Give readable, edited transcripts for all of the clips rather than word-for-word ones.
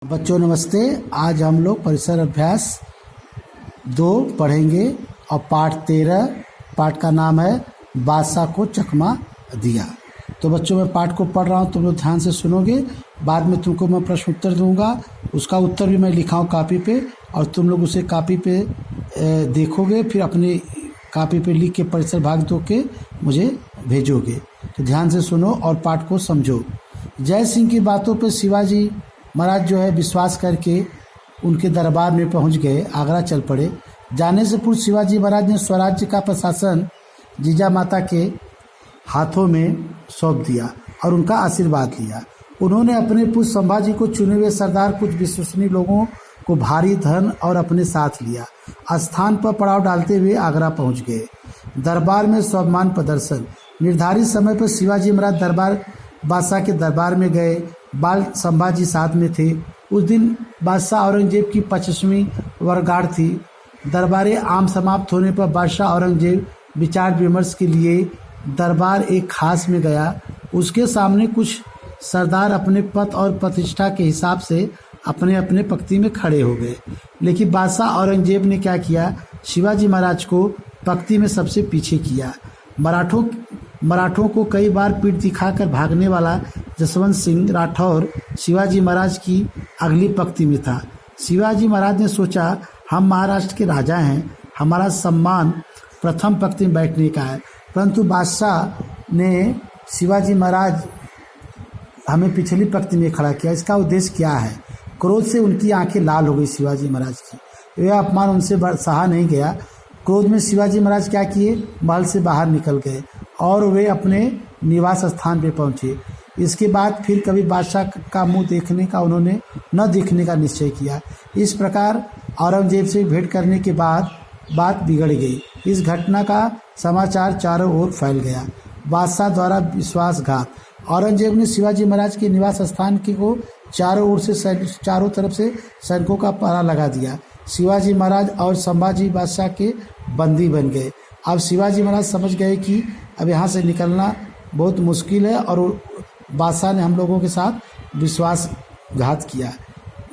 बच्चों नमस्ते। आज हम लोग परिसर अभ्यास 2 पढ़ेंगे और पाठ 13 पाठ का नाम है बादशाह को चकमा दिया। तो बच्चों मैं पाठ को पढ़ रहा हूँ, तुम लोग ध्यान से सुनोगे। बाद में तुमको मैं प्रश्न उत्तर दूंगा, उसका उत्तर भी मैं लिखा हूँ कापी पे और तुम लोग उसे कापी पे देखोगे, फिर अपनी कापी पे लिख के परिसर भाग 2 के मुझे भेजोगे। तो ध्यान से सुनो और पाठ को समझो। जय सिंह की बातों पे शिवाजी महाराज जो है विश्वास करके उनके दरबार में पहुंच गए, आगरा चल पड़े। जाने से पूर्व शिवाजी महाराज ने स्वराज्य का प्रशासन जीजा माता के हाथों में सौंप दिया और उनका आशीर्वाद लिया। उन्होंने अपने पुत्र संभाजी को चुने हुए सरदार कुछ विश्वसनीय लोगों को भारी धन और अपने साथ लिया। स्थान पर पड़ाव डालते हुए आगरा पहुंच गए। दरबार में स्वाभिमान प्रदर्शन। निर्धारित समय पर शिवाजी महाराज बादशाह के दरबार में गए। बाल संभाजी साथ में थे। उस दिन बादशाह औरंगजेब की 25वीं वर्षगांठ थी। दरबार आम समाप्त होने पर बादशाह औरंगजेब विचार विमर्श के लिए दरबार एक खास में गया। उसके सामने कुछ सरदार अपने पद और प्रतिष्ठा के हिसाब से अपने अपने पंक्ति में खड़े हो गए, लेकिन बादशाह औरंगजेब ने क्या किया, शिवाजी महाराज को पंक्ति में सबसे पीछे किया। मराठों को कई बार पीठ दिखाकर भागने वाला जसवंत सिंह राठौर शिवाजी महाराज की अगली पंक्ति में था। शिवाजी महाराज ने सोचा, हम महाराष्ट्र के राजा हैं, हमारा सम्मान प्रथम पंक्ति में बैठने का है, परंतु बादशाह ने शिवाजी महाराज हमें पिछली पंक्ति में खड़ा किया। इसका उद्देश्य क्या है? क्रोध से उनकी आंखें लाल हो गई शिवाजी महाराज की। यह अपमान उनसे सहा नहीं गया। क्रोध में शिवाजी महाराज क्या किए, महल से बाहर निकल गए और वे अपने निवास स्थान पर पहुंचे। इसके बाद फिर कभी बादशाह का मुंह देखने का उन्होंने न देखने का निश्चय किया। इस प्रकार औरंगजेब से भेंट करने के बाद बात बिगड़ गई। इस घटना का समाचार चारों ओर फैल गया। बादशाह द्वारा विश्वासघात। औरंगजेब ने शिवाजी महाराज के निवास स्थान को चारों तरफ से सैनिकों का पहरा लगा दिया। शिवाजी महाराज और संभाजी बादशाह के बंदी बन गए। अब शिवाजी महाराज समझ गए कि अब यहाँ से निकलना बहुत मुश्किल है और बादशाह ने हम लोगों के साथ विश्वासघात किया।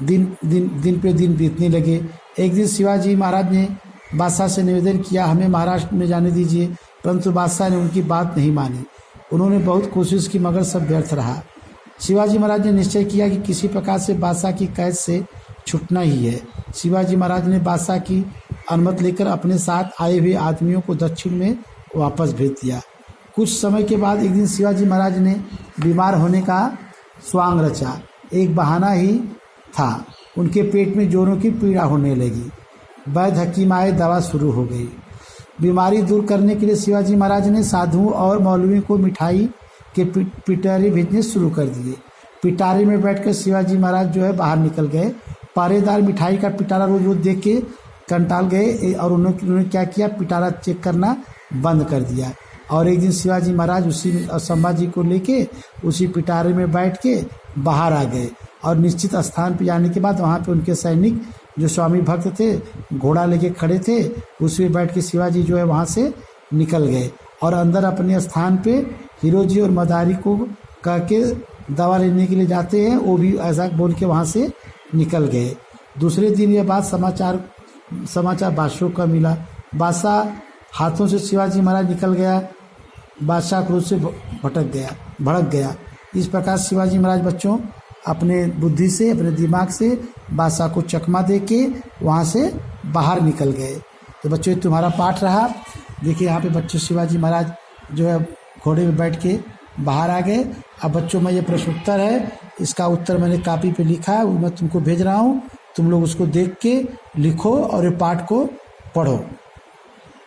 दिन पे दिन बीतने लगे। एक दिन शिवाजी महाराज ने बादशाह से निवेदन किया, हमें महाराष्ट्र में जाने दीजिए, परंतु बादशाह ने उनकी बात नहीं मानी। उन्होंने बहुत कोशिश की मगर सब व्यर्थ रहा। शिवाजी महाराज ने निश्चय किया कि किसी प्रकार से बादशाह की कैद से छूटना ही है। शिवाजी महाराज ने बादशाह की अनुमति लेकर अपने साथ आए हुए आदमियों को दक्षिण में वापस भेज दिया। कुछ समय के बाद एक दिन शिवाजी महाराज ने बीमार होने का स्वांग रचा। एक बहाना ही था, उनके पेट में जोरों की पीड़ा होने लगी। वैद्य हकीम आए, दवा शुरू हो गई। बीमारी दूर करने के लिए शिवाजी महाराज ने साधुओं और मौलवियों को मिठाई के पिटारे भेजने शुरू कर दिए। पिटारे में बैठकर शिवाजी महाराज जो है बाहर निकल गए। पहरेदार मिठाई का पिटारा रोज रोज देख के कंटाल गए और उन्होंने क्या किया, पिटारा चेक करना बंद कर दिया। और एक दिन शिवाजी महाराज उसी संभाजी को लेके उसी पिटारे में बैठ के बाहर आ गए और निश्चित स्थान पर जाने के बाद वहाँ पे उनके सैनिक जो स्वामी भक्त थे घोड़ा लेके खड़े थे, उस पर बैठ के शिवाजी जो है वहाँ से निकल गए और अंदर अपने स्थान पे हीरोजी और मदारी को कह के दवा लेने के लिए जाते हैं, वो भी ऐसा बोल के वहाँ से निकल गए। दूसरे दिन ये बात समाचार बादशाह का मिला। बादशाह हाथों से शिवाजी महाराज निकल गया। बादशाह क्रोध से भड़क गया। इस प्रकार शिवाजी महाराज बच्चों अपने बुद्धि से, अपने दिमाग से बादशाह को चकमा दे के वहाँ से बाहर निकल गए। तो बच्चों तुम्हारा पाठ रहा। देखिए यहाँ पे बच्चों शिवाजी महाराज जो है घोड़े में बैठ के बाहर आ गए। अब बच्चों में ये प्रश्न उत्तर है, इसका उत्तर मैंने कापी पे लिखा है, वो मैं तुमको भेज रहा हूँ। तुम लोग उसको देख के लिखो और ये पाठ को पढ़ो।